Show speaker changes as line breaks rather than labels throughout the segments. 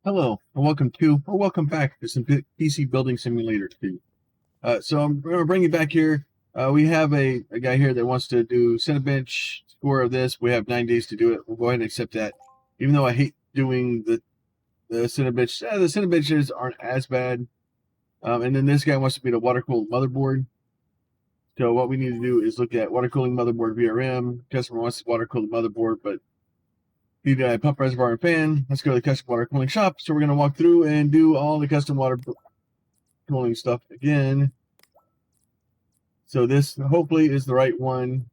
Hello, and welcome back to some PC Building Simulator 2. So I'm going to bring you back here. We have a guy here that wants to do Cinebench score of this. We have 9 days to do it. We'll go ahead and accept that. Even though I hate doing the Cinebench, the Cinebenches aren't as bad. And then this guy wants to be the water-cooled motherboard. So what we need to do is look at water cooling motherboard VRM. Customer wants water cooled motherboard, but need a pump, reservoir, and fan. Let's go to the custom water cooling shop. So we're going to walk through and do all the custom water cooling stuff again. So this hopefully is the right one.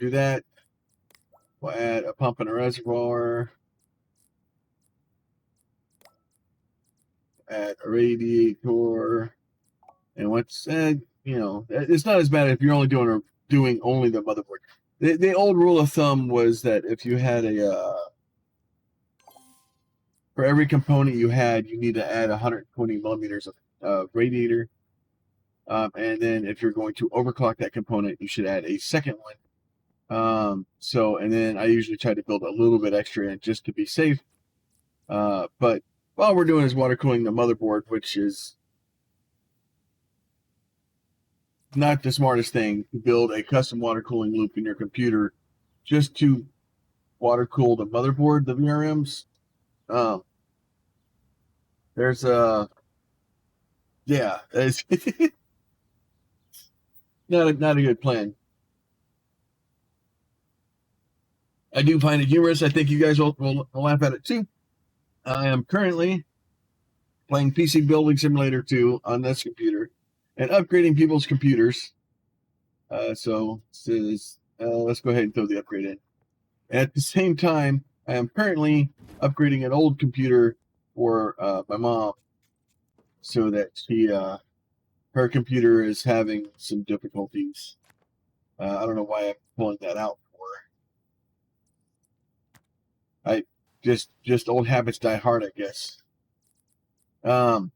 Do that. We'll add a pump and a reservoir. Add a radiator. And what's said, it's not as bad if you're only doing only the motherboard. The old rule of thumb was that if you had for every component you need to add 120 millimeters of radiator. And then if you're going to overclock that component, you should add a second one. And then I usually try to build a little bit extra in just to be safe. But all we're doing is water cooling the motherboard, which is not the smartest thing to build a custom water cooling loop in your computer just to water cool the motherboard, the VRMs. There's it's not a good plan. I do find it humorous. I think you guys will laugh at it too. I am currently playing PC Building Simulator 2 on this computer and upgrading people's computers. So let's go ahead and throw the upgrade in. At the same time, I am currently upgrading an old computer for my mom so that her computer is having some difficulties. I don't know why I'm pulling that out for her. I just old habits die hard, I guess. So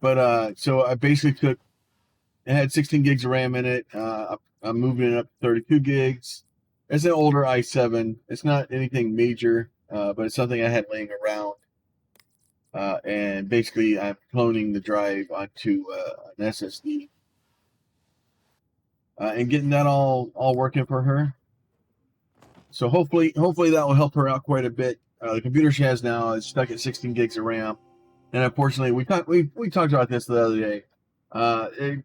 I basically it had 16 gigs of RAM in it. I'm moving it up to 32 gigs. It's an older i7. It's not anything major, but it's something I had laying around. And basically, I'm cloning the drive onto an SSD and getting that all working for her. So hopefully that will help her out quite a bit. The computer she has now is stuck at 16 gigs of RAM, and unfortunately, we talked about this the other day.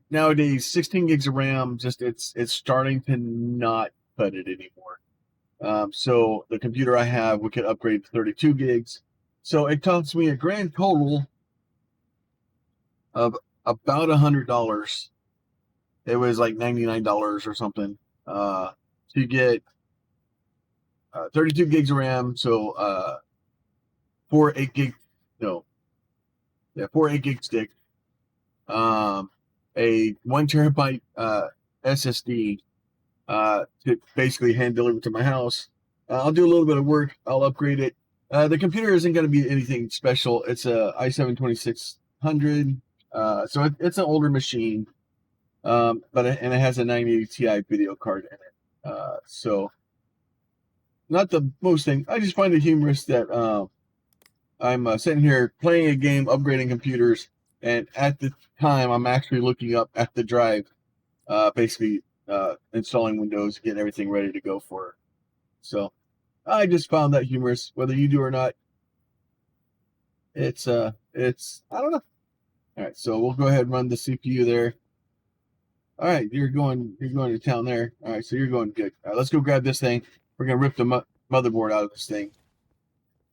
Nowadays, 16 gigs of RAM it's starting to not cut it anymore. So the computer I have, we could upgrade to 32 gigs. So it costs me a grand total of about $100. It was like $99 or something to get 32 gigs of RAM. So 4 8 gig stick, a 1 terabyte SSD to basically hand deliver to my house. I'll do a little bit of work. I'll upgrade it. The computer isn't going to be anything special. It's a i7 2600, so it's an older machine, but it has a 980 Ti video card in it. So not the most thing. I just find it humorous that I'm sitting here playing a game, upgrading computers, and at the time I'm actually looking up at the drive, basically installing Windows, getting everything ready to go for it. So I just found that humorous, whether you do or not. It's I don't know. All right, so we'll go ahead and run the CPU there. All right, you're going to town there. All right, so you're going good. All right, let's go grab this thing. We're gonna rip the motherboard out of this thing,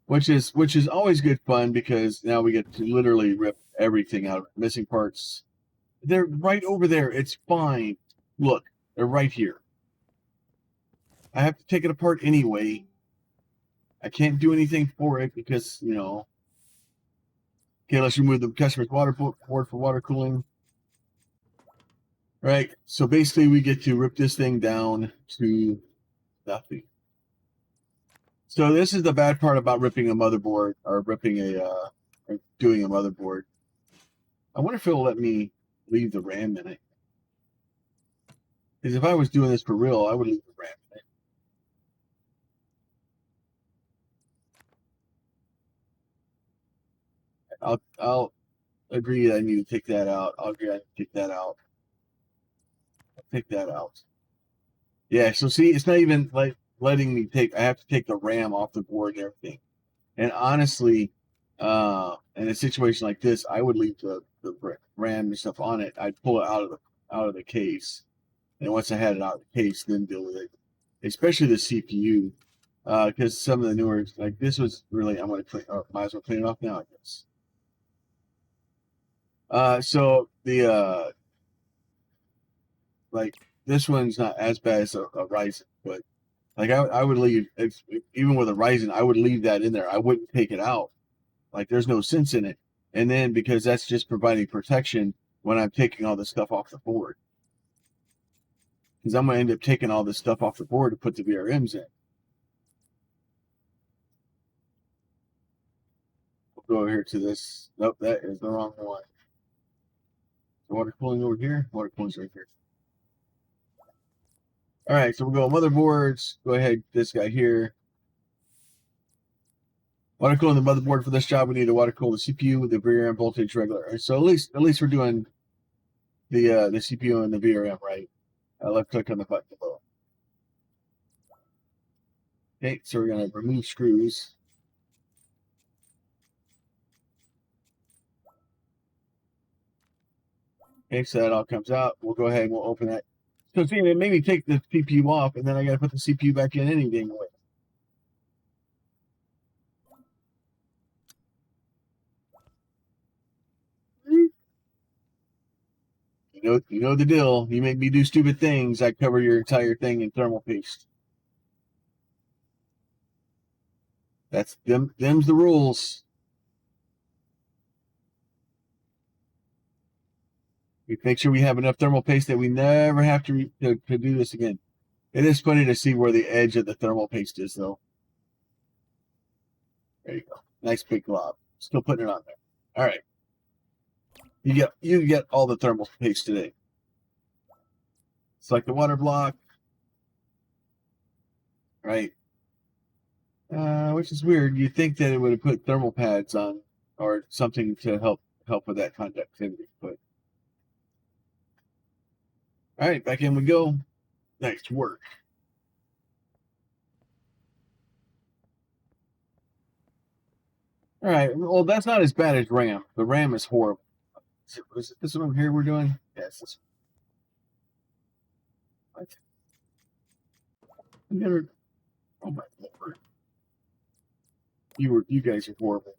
which is always good fun because now we get to literally rip everything out of it. Missing parts, they're right over there. It's fine. Look, they're right here. I have to take it apart anyway. I can't do anything for it because, okay, let's remove the customer's water board for water cooling. Right, so basically we get to rip this thing down to nothing. So this is the bad part about ripping a motherboard, or doing a motherboard. I wonder if it'll let me leave the RAM in it. Because if I was doing this for real, I would leave the RAM in it. I'll agree that I need to take that out. I'll agree I need to take that out. I'll take that out. Yeah, so see, it's not even like letting me take. I have to take the RAM off the board and everything. And honestly, in a situation like this, I would leave the RAM and stuff on it. I'd pull it out of the case, and once I had it out of the case, then deal with it. Especially the CPU, because some of the newer, like this was really, I'm gonna clean, or might as well clean it off now, I guess. So the like this one's not as bad as a Ryzen, but like I would leave, even with a Ryzen, I would leave that in there. I wouldn't take it out. Like there's no sense in it. And then because that's just providing protection when I'm taking all this stuff off the board. Because I'm gonna end up taking all this stuff off the board to put the VRMs in. We'll go over here to this. Nope, that is the wrong one. Water cooling over here. Water cooling's right here. All right, so we'll go motherboards. Go ahead, this guy here. Water cooling the motherboard for this job. We need to water cool the CPU with the VRM voltage regulator. So at least we're doing the CPU and the VRM right. Left click on the button below. Okay, so we're gonna remove screws. Okay, so that all comes out. We'll go ahead and we'll open that. So see, it made me take the CPU off, and then I got to put the CPU back in any dang way. You know the deal. You make me do stupid things, I cover your entire thing in thermal paste. Them's the rules. We make sure we have enough thermal paste that we never have to do this again. It is funny to see where the edge of the thermal paste is, though. There you go. Nice big glob. Still putting it on there. All right. You get all the thermal paste today. Select the water block. Right. Which is weird. You'd think that it would have put thermal pads on or something to help with that conductivity, but all right, back in we go. Nice work. All right, well, that's not as bad as RAM. The RAM is horrible. Is it this one here we're doing? Yes. This one. What? I never. Oh my lord! You guys are horrible.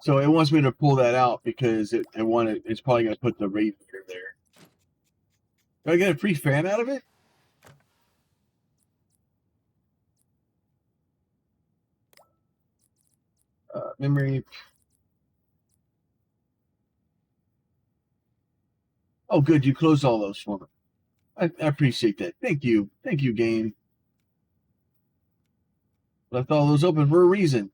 So it wants me to pull that out because it's probably going to put the radiator there. Do I get a free fan out of it? Memory. Oh, good. You closed all those for me. I appreciate that. Thank you. Thank you, game. Left all those open for a reason.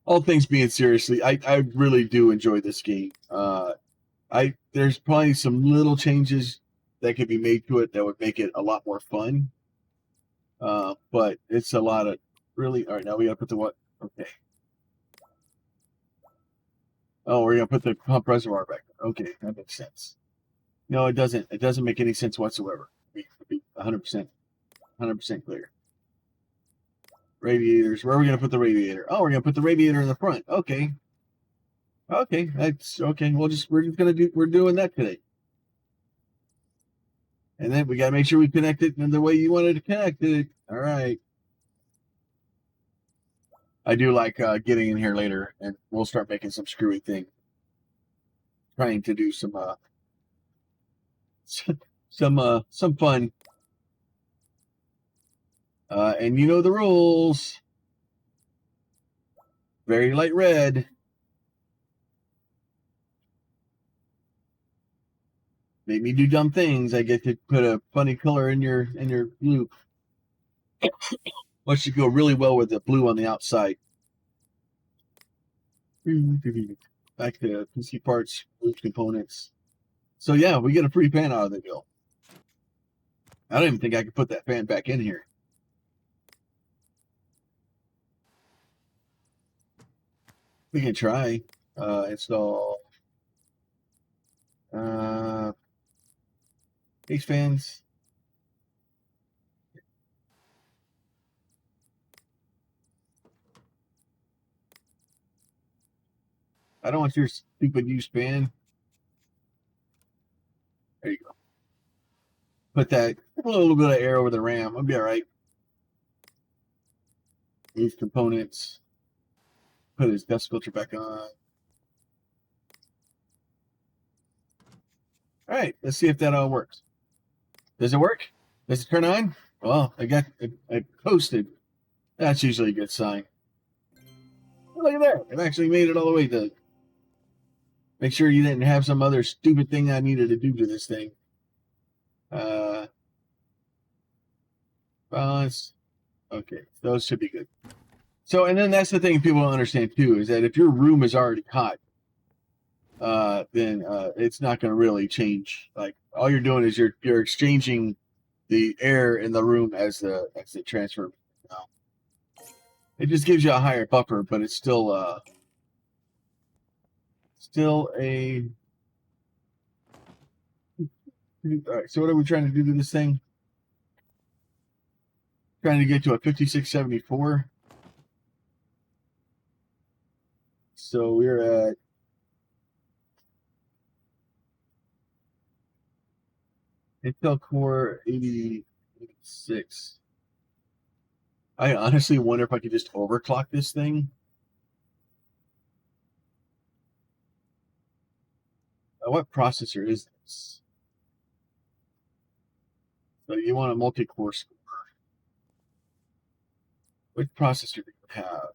All things being seriously, I really do enjoy this game. There's probably some little changes that could be made to it that would make it a lot more fun. But it's a lot of really. All right, now we gotta put the what? Okay. Oh, we're gonna put the pump reservoir back. Okay, that makes sense. No, it doesn't. It doesn't make any sense whatsoever. To be 100%, 100% clear. Radiators. Where are we gonna put the radiator? Oh, we're gonna put the radiator in the front. Okay. Okay, that's okay. We're just we're doing that today. And then we gotta make sure we connect it in the way you wanted to connect it. All right. I do like getting in here later, and we'll start making some screwy thing. Trying to do some some fun. And you know the rules. Very light red. Make me do dumb things. I get to put a funny color in your loop. Which should go really well with the blue on the outside. Back to PC parts, loop components. So yeah, we get a free pan out of the deal. I don't even think I could put that fan back in here. We can try. Install these fans. I don't want your stupid used fan. There you go. Put that a little bit of air over the RAM. I'll be all right. These components. Put his dust filter back on. All right, let's see if that all works. Does it work? Does it turn on? Well, I posted. That's usually a good sign. Oh, look at that. It actually made it all the way to make sure you didn't have some other stupid thing I needed to do to this thing. Balance. Okay, those should be good. So, and then that's the thing people don't understand too, is that if your room is already hot, then it's not going to really change. Like all you're doing is you're exchanging the air in the room as the transfer. It just gives you a higher buffer, but it's still a. All right. So what are we trying to do to this thing? Trying to get to a 5674. So we're at Intel Core 86. I honestly wonder if I could just overclock this thing. What processor is this? So you want a multi-core score. Which processor do you have?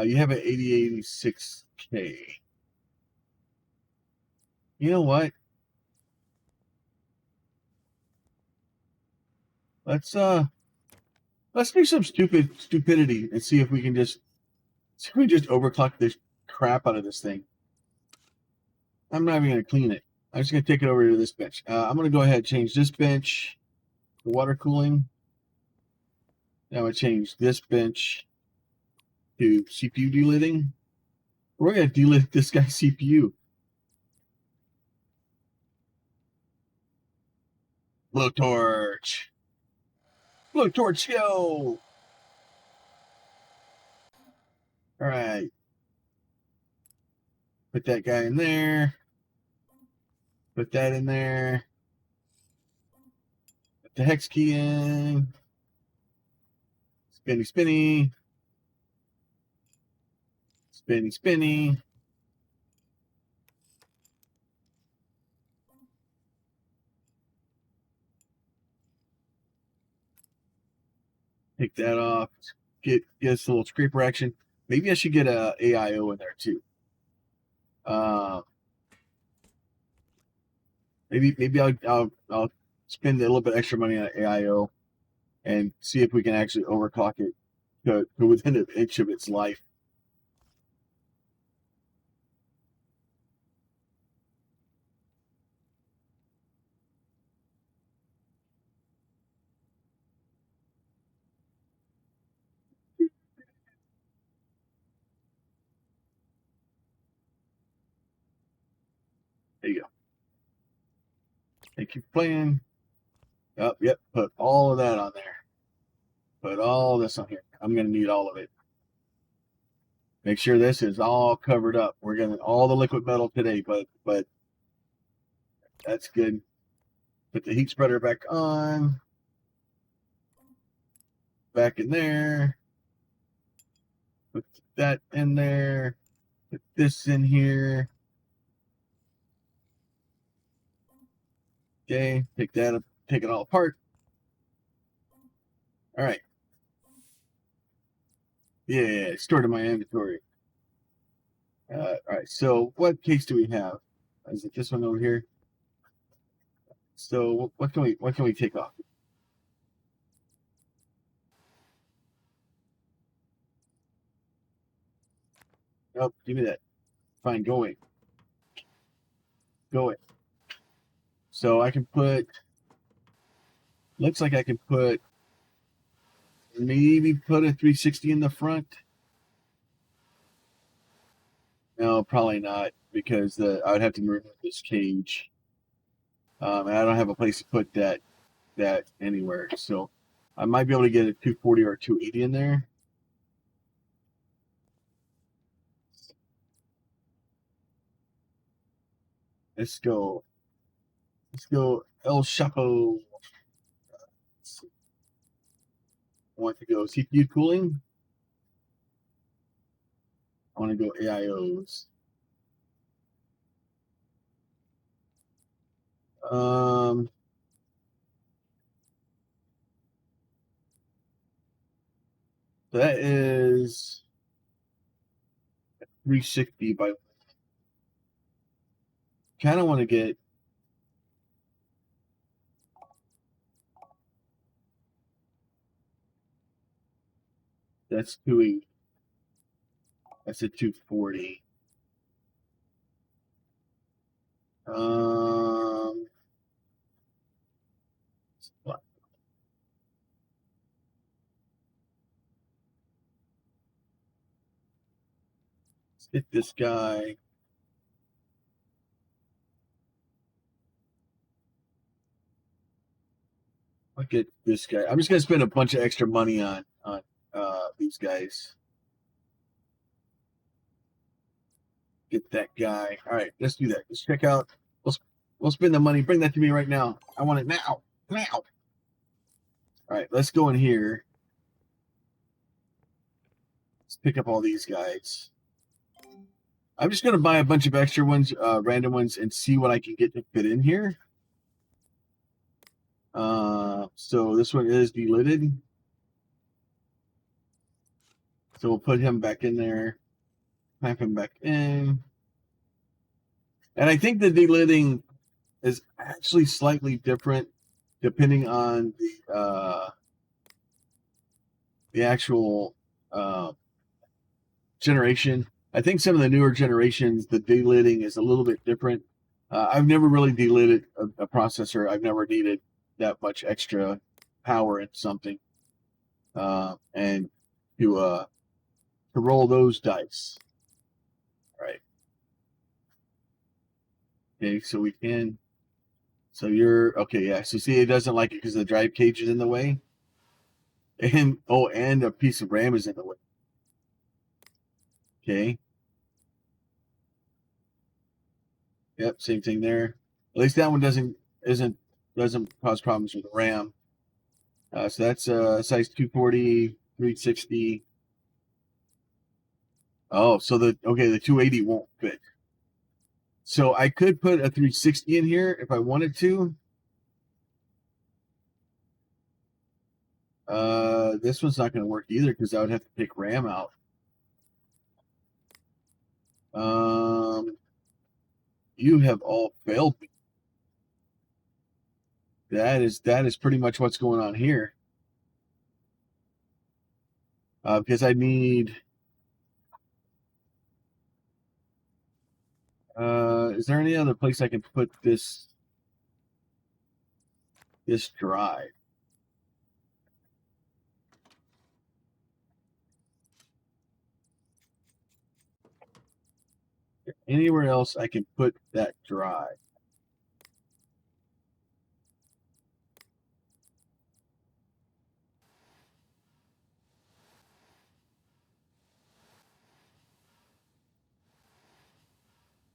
You have an 8086K. You know what? Let's do some stupidity and see if we can just overclock this crap out of this thing. I'm not even gonna clean it. I'm just gonna take it over to this bench. I'm gonna go ahead and change this bench to water cooling. Now I'm gonna change this bench to CPU delidding. We're gonna delid this guy's CPU. Blowtorch. Blowtorch, go! All right. Put that guy in there. Put that in there. Put the hex key in. Spinny, spinny. Spinny, spinny. Take that off. Get us a little scraper action. Maybe I should get a AIO in there too. Maybe I'll spend a little bit extra money on AIO and see if we can actually overclock it to within an inch of its life. There you go. Thank you for playing. Oh, yep. Put all of that on there. Put all this on here. I'm going to need all of it. Make sure this is all covered up. We're getting all the liquid metal today, but that's good. Put the heat spreader back on. Back in there. Put that in there. Put this in here. Okay, take that up, take it all apart. All right. Yeah, stored in my inventory. All right, so what case do we have? Is it this one over here? So what can we take off? Nope, give me that. Fine, go away. going. So I can put, looks like I can put, maybe put a 360 in the front. No, probably not, because I would have to remove this cage. And I don't have a place to put that anywhere. So I might be able to get a 240 or a 280 in there. Let's go. Let's go El Chapo. I want to go CPU cooling. I want to go AIOs. That is 360 by. Kind of want to get. That's 280. That's a 240. Let's hit this guy. I'll get this guy. I'm just gonna spend a bunch of extra money on these guys. Get that guy. All right, let's do that. Let's check out. We'll spend the money. Bring that to me right now. I want it now. Now. All right, let's go in here. Let's pick up all these guys. I'm just gonna buy a bunch of extra ones, random ones, and see what I can get to fit in here. So this one is delidded. So we'll put him back in there. Clamp him back in. And I think the delidding is actually slightly different depending on the actual generation. I think some of the newer generations, the delidding is a little bit different. I've never really delidded a processor. I've never needed that much extra power in something, and to roll those dice. All right. Okay, so we can. So you're okay, yeah. So see, it doesn't like it because the drive cage is in the way, and and a piece of RAM is in the way. Okay. Yep, same thing there. At least that one doesn't cause problems with the RAM. So that's size 240, 360. Oh, so the 280 won't fit. So I could put a 360 in here if I wanted to. This one's not going to work either because I would have to take RAM out. You have all failed me. That is pretty much what's going on here. Because I need. Is there any other place I can put this drive? Anywhere else I can put that drive?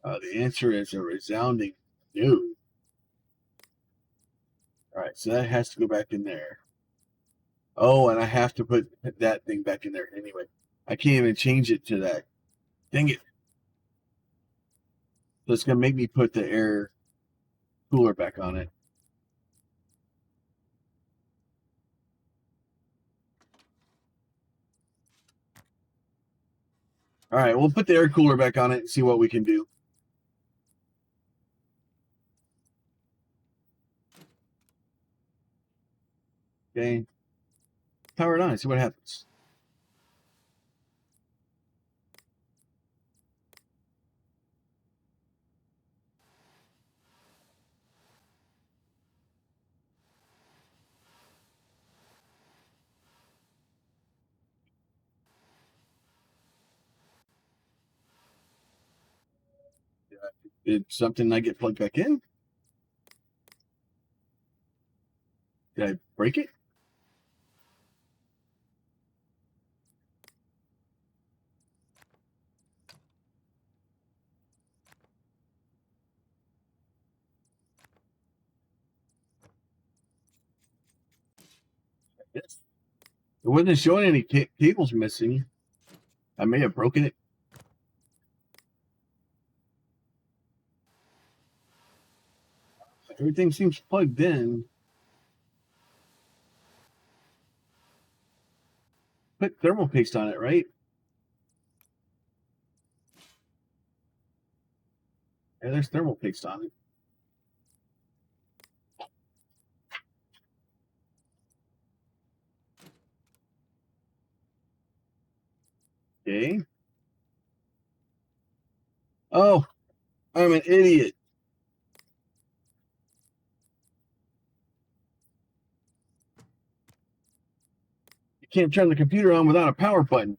The answer is a resounding no. All right, so that has to go back in there. Oh, and I have to put that thing back in there anyway. I can't even change it to that. Dang it. So it's going to make me put the air cooler back on it. All right, we'll put the air cooler back on it and see what we can do. Okay. Power it on, see what happens. Did something not get plugged back in? Did I break it? Yes. It wasn't showing any cables missing. I may have broken it. Everything seems plugged in. Put thermal paste on it, right? Yeah, there's thermal paste on it. Okay. Oh, I'm an idiot. You can't turn the computer on without a power button.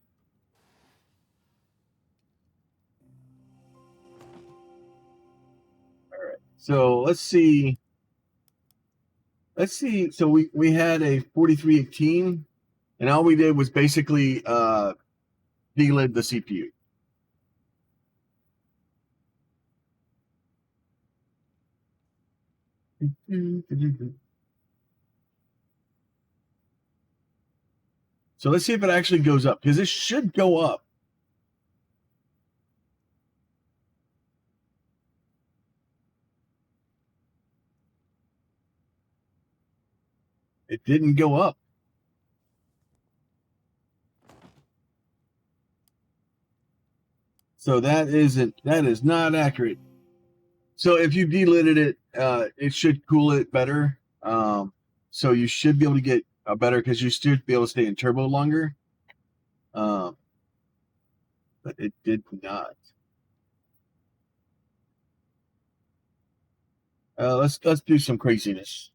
All right. So let's see. Let's see. So we had a 4318, and all we did was basically delid the CPU. So let's see if it actually goes up, because it should go up. It didn't go up. So that is not accurate. So if you delidded it, it should cool it better. So you should be able to get a better, because you should be able to stay in turbo longer. But it did not. Let's do some craziness.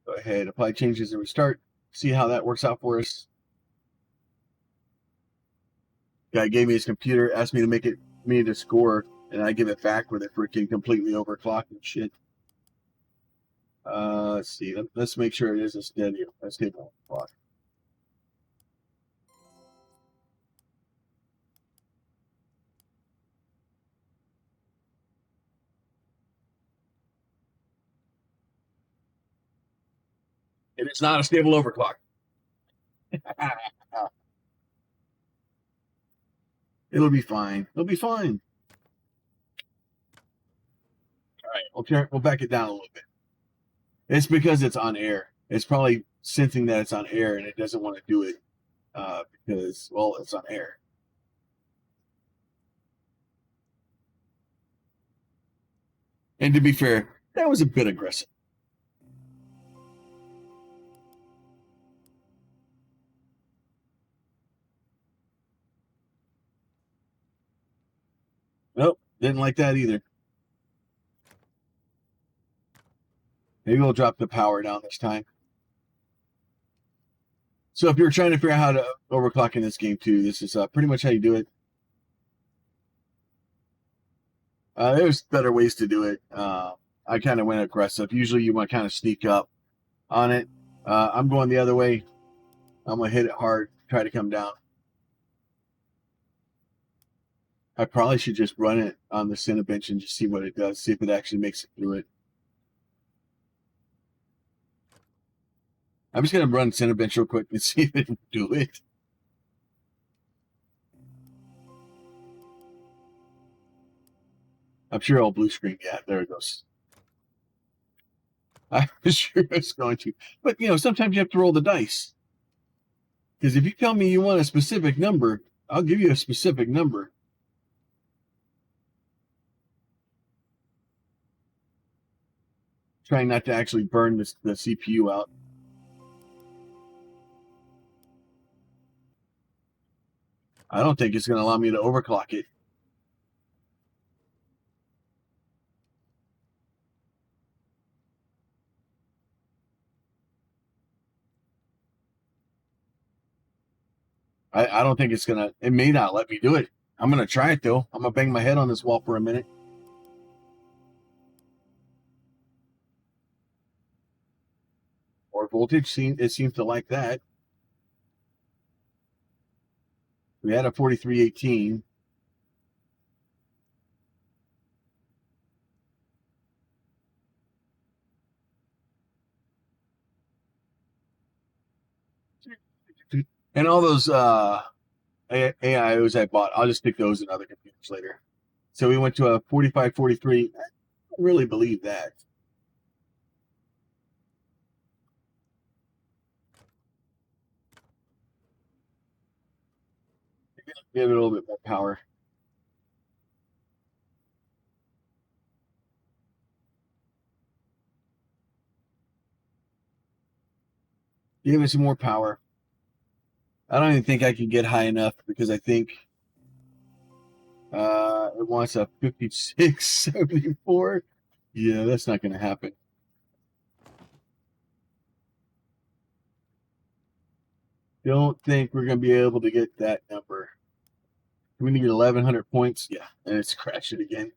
Go ahead, apply changes and restart. See how that works out for us. Guy gave me his computer, asked me to make it me to score, and I give it back with it freaking completely overclocked and shit. Let's see. Let's make sure it is a stable clock. And it's not a stable overclock. It'll be fine. It'll be fine. All right, we'll back it down a little bit. It's because it's on air. It's probably sensing that it's on air and it doesn't want to do it because, well, it's on air. And to be fair, that was a bit aggressive. Nope, didn't like that either. Maybe we'll drop the power down this time. So if you're trying to figure out how to overclock in this game too, this is pretty much how you do it. There's better ways to do it. I kind of went aggressive. Usually you want to kind of sneak up on it. I'm going the other way. I'm going to hit it hard, try to come down. I probably should just run it on the Cinebench and just see what it does, see if it actually makes it through it. I'm just going to run Cinebench real quick and see if it will do it. I'm sure I'll blue screen. Yeah, there it goes. I'm sure it's going to. But, sometimes you have to roll the dice. Because if you tell me you want a specific number, I'll give you a specific number. Trying not to actually burn the CPU out. I don't think it's going to allow me to overclock it. I don't think it's gonna. It may not let me do it. I'm gonna try it though. I'm gonna bang my head on this wall for a minute. Or voltage. It seems to like that. We had a 4318. And all those AIOs I bought, I'll just stick those in other computers later. So we went to a 4543. I don't really believe that. Give it a little bit more power. Give it some more power. I don't even think I can get high enough because I think it wants a 5674. Yeah, that's not going to happen. Don't think we're going to be able to get that number. We need 1,100 points. Yeah, and it's crashing again.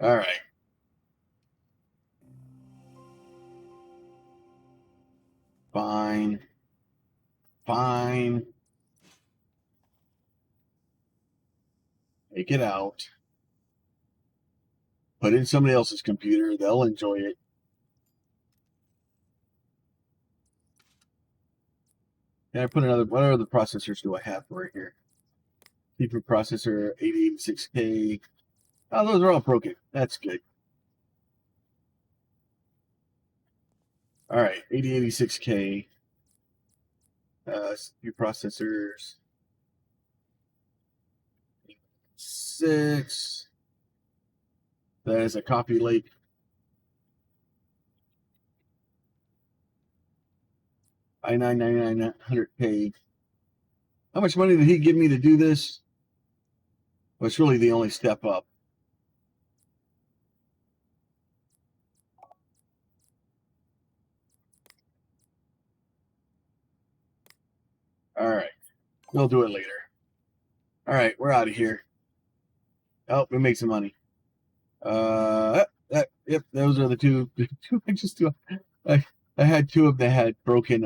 All right. Fine. Fine. Take it out. Put in somebody else's computer. They'll enjoy it. Can I put another? What other processors do I have right here? CPU processor 8086K. Oh, those are all broken. That's good. All right, 8086K. CPU processors. 6. That is a Coffee Lake. i9 9900K. How much money did he give me to do this? Well, it's really the only step up. All right. We'll do it later. All right, we're out of here. Oh, we make some money. Yep, those are the two. I had two of them that had broken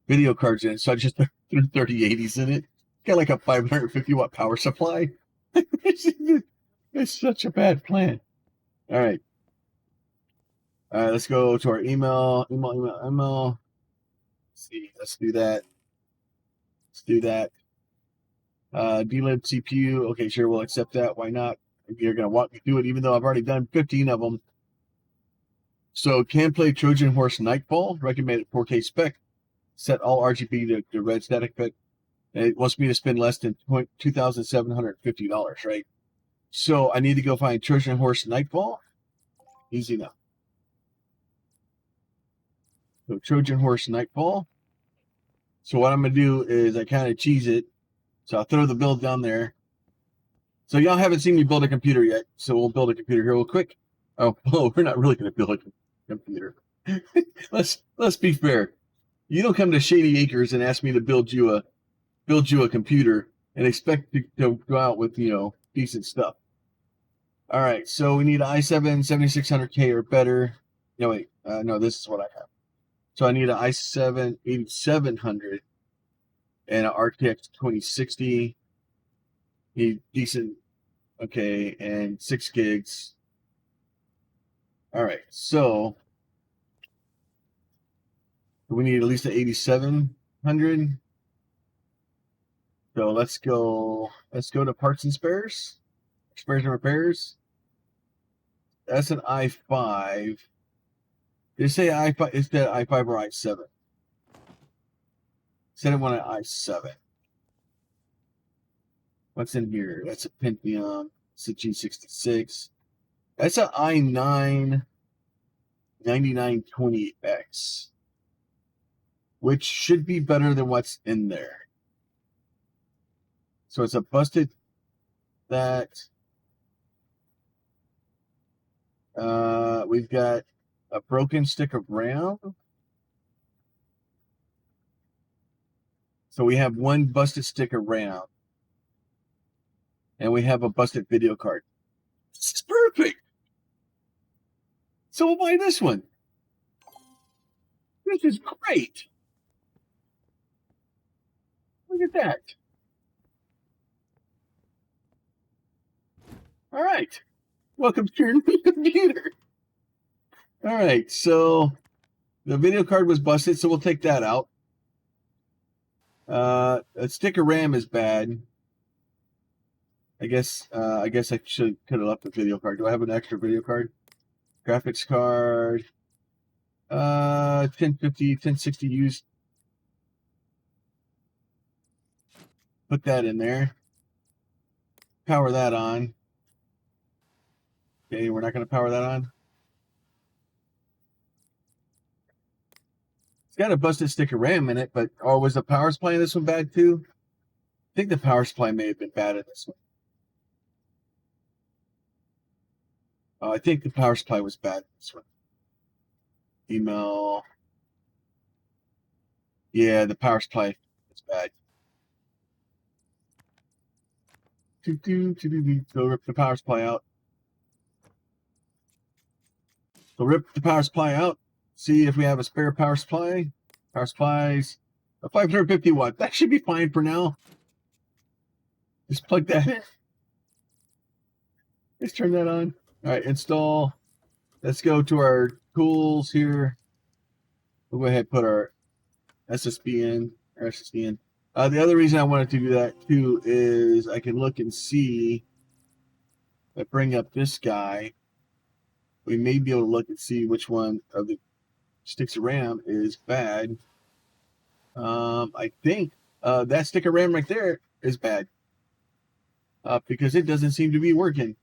video cards in it, so I just threw 3080s in it. Got like a 550 watt power supply. It's such a bad plan. All right. Let's go to our email. Let's see, let's do that. Let's do that. DLib CPU. Okay, sure, we'll accept that. Why not? You're going to walk me through it, even though I've already done 15 of them. So, can play Trojan Horse Nightfall. Recommended 4K spec. Set all RGB to red static fit. And it wants me to spend less than $2,750, right? So, I need to go find Trojan Horse Nightfall. Easy enough. So, Trojan Horse Nightfall. So, what I'm going to do is I kind of cheese it. So, I'll throw the build down there. So y'all haven't seen me build a computer yet, so we'll build a computer here real quick. Oh, we're not really going to build a computer. let's be fair. You don't come to Shady Acres and ask me to build you a computer and expect to go out with decent stuff. All right, so we need an i7 7600K or better. No wait, no, this is what I have. So I need an i7 8700 and an RTX 2060. Need decent. Okay, and 6 gigs. All right, so we need at least an 8700. So let's go to parts and spares and repairs. That's an i5. Did it say i5? Is that i5 or i7? Said it wanted i7. What's in here? That's a Pentium. It's a G66. That's an i9 9920X, which should be better than what's in there. So it's a busted that. We've got a broken stick of RAM. So we have one busted stick of RAM, and we have a busted video card. This is perfect. So we'll buy this one. This is great. Look at that. All right. Welcome to your new computer. All right. So the video card was busted, so we'll take that out. A stick of RAM is bad. I guess I could have left the video card. Do I have an extra video card? Graphics card. 1050, 1060 used. Put that in there. Power that on. Okay, we're not going to power that on. It's got a busted stick of RAM in it, but was the power supply in this one bad too? I think the power supply may have been bad in this one. I think the power supply was bad in this one. Email. Yeah, the power supply is bad. Go rip the power supply out. So rip the power supply out. See if we have a spare power supply. Power supplies. A 550 watt. That should be fine for now. Just plug that in. Let's turn that on. All right, install. Let's go to our tools here. We'll go ahead and put our SSD in. The other reason I wanted to do that too is I can look and see. If I bring up this guy, we may be able to look and see which one of the sticks of RAM is bad. I think that stick of RAM right there is bad because it doesn't seem to be working.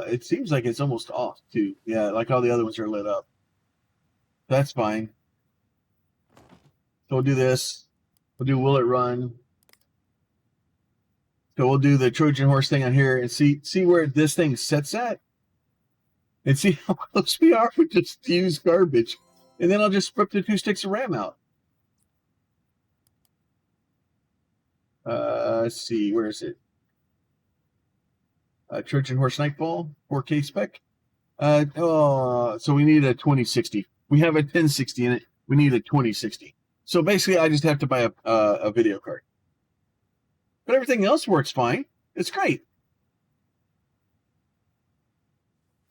It seems like it's almost off too. Yeah, like all the other ones are lit up. That's fine. So we'll do this. We'll do will it run. So we'll do the Trojan horse thing on here and see where this thing sets at. And see how close we are with just used garbage. And then I'll just rip the 2 sticks of RAM out. Let's see, where is it? Trojan horse Nightfall, 4K spec. So we need a 2060. We have a 1060 in it. We need a 2060. So basically, I just have to buy a video card. But everything else works fine. It's great.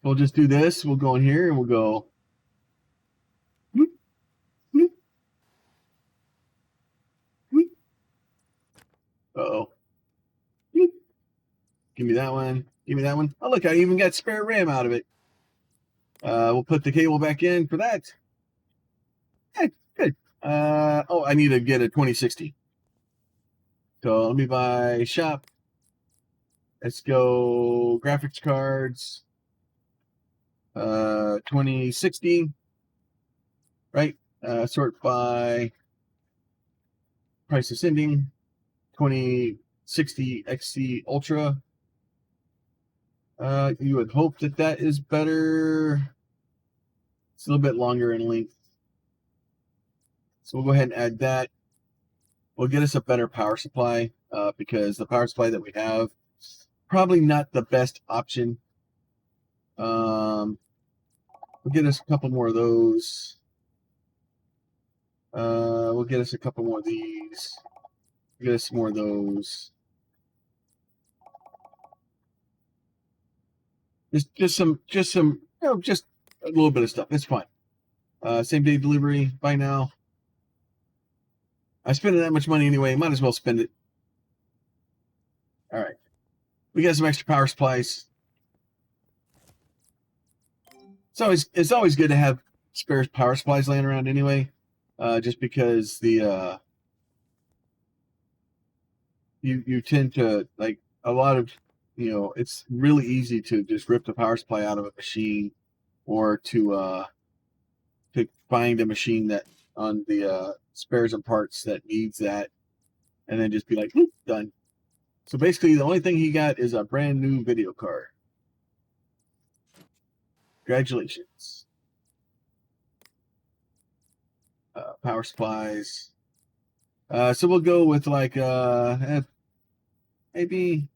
We'll just do this. We'll go in here and we'll go. Whoop, whoop, whoop. Uh-oh. Whoop. Give me that one. Give me that one. Oh, look, I even got spare RAM out of it. We'll put the cable back in for that. Yeah, good. I need to get a 2060. So let me buy shop. Let's go graphics cards. 2060. Right. Sort by price ascending. 2060 XC Ultra. You would hope that is better. It's a little bit longer in length. So we'll go ahead and add that. We'll get us a better power supply because the power supply that we have probably not the best option. We'll get us a couple more of those. We'll get us a couple more of these. We'll get us more of those. Just some, just a little bit of stuff. It's fine. Same day delivery. Buy now. I spend that much money anyway. Might as well spend it. All right. We got some extra power supplies. It's always good to have spare power supplies laying around anyway. Just because the you tend to like a lot of it's really easy to just rip the power supply out of a machine or to find a machine that on the spares and parts that needs that and then just be like, done. So basically the only thing he got is a brand new video card. Congratulations. power supplies. So we'll go with like maybe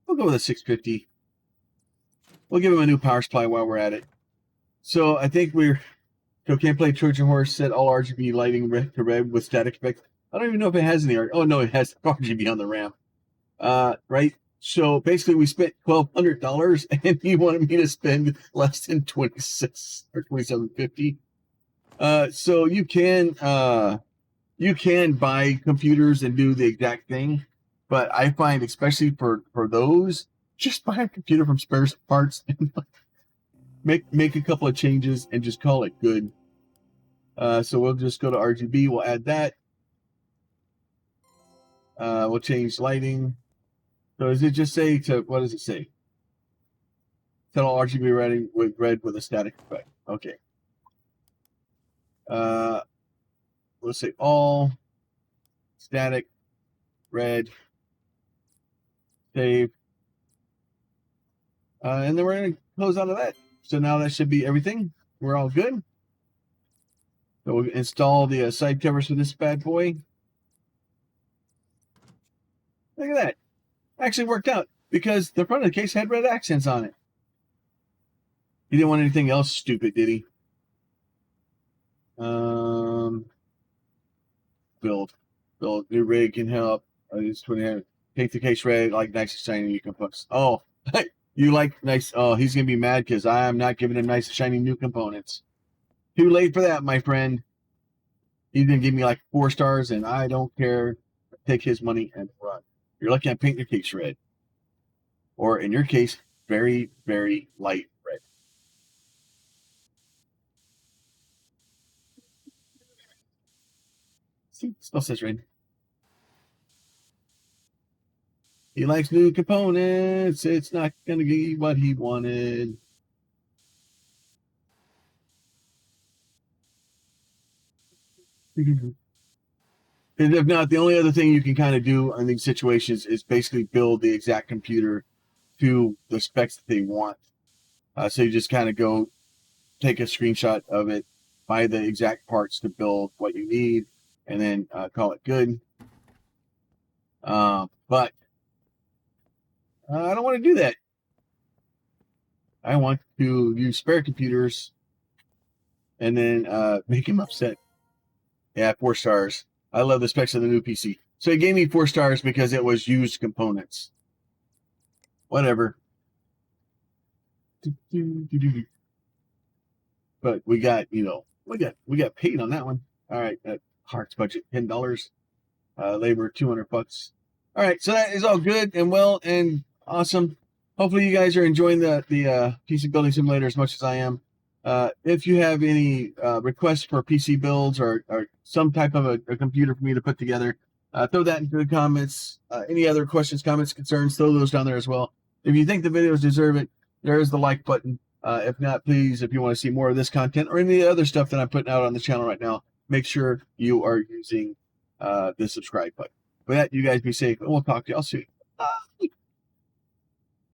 we'll go with a 650. We'll give him a new power supply while we're at it. So I think can't play Trojan Horse, set all RGB lighting red to red with static effects. I don't even know if it has any. Oh no, it has RGB on the RAM. Right. So basically, we spent $1,200, and he wanted me to spend less than $26 or $27.50. So you can buy computers and do the exact thing, but I find, especially for those, just buy a computer from spare parts and make a couple of changes and just call it good. So we'll just go to RGB. We'll add that. We'll change lighting. So does it just say what does it say? Set all RGB red with a static effect. Okay. Let's say all static red. Save. And then we're going to close out of that. So now that should be everything. We're all good. So we'll install the side covers for this bad boy. Look at that. Actually worked out because the front of the case had red accents on it. He didn't want anything else stupid, did he? Build. New rig can help. Just paint the case red, like nice and shiny. You can put. Oh, you like nice. Oh, he's gonna be mad because I am not giving him nice and shiny new components. Too late for that, my friend. He's gonna give me like 4 stars, and I don't care. Take his money and run. You're lucky I paint your case red. Or in your case, very, very light red. See, still says red. He likes new components. It's not going to be what he wanted. And if not, the only other thing you can kind of do in these situations is basically build the exact computer to the specs that they want. So you just kind of go take a screenshot of it, buy the exact parts to build what you need, and then call it good. But I don't want to do that. I want to use spare computers and then make him upset. Yeah, 4 stars. I love the specs of the new PC. So it gave me 4 stars because it was used components. Whatever. But we got, we got paid on that one. All right, Hearts budget $10. Labor $200. All right, so that is all good and well and awesome. Hopefully you guys are enjoying the PC building simulator as much as I am. If you have any requests for PC builds or some type of a computer for me to put together, throw that into the comments. Any other questions, comments, concerns, throw those down there as well. If you think the videos deserve it, there is the like button. If not, please, if you want to see more of this content or any other stuff that I'm putting out on the channel right now, make sure you are using the subscribe button. With that, you guys be safe, and we'll talk to y'all soon.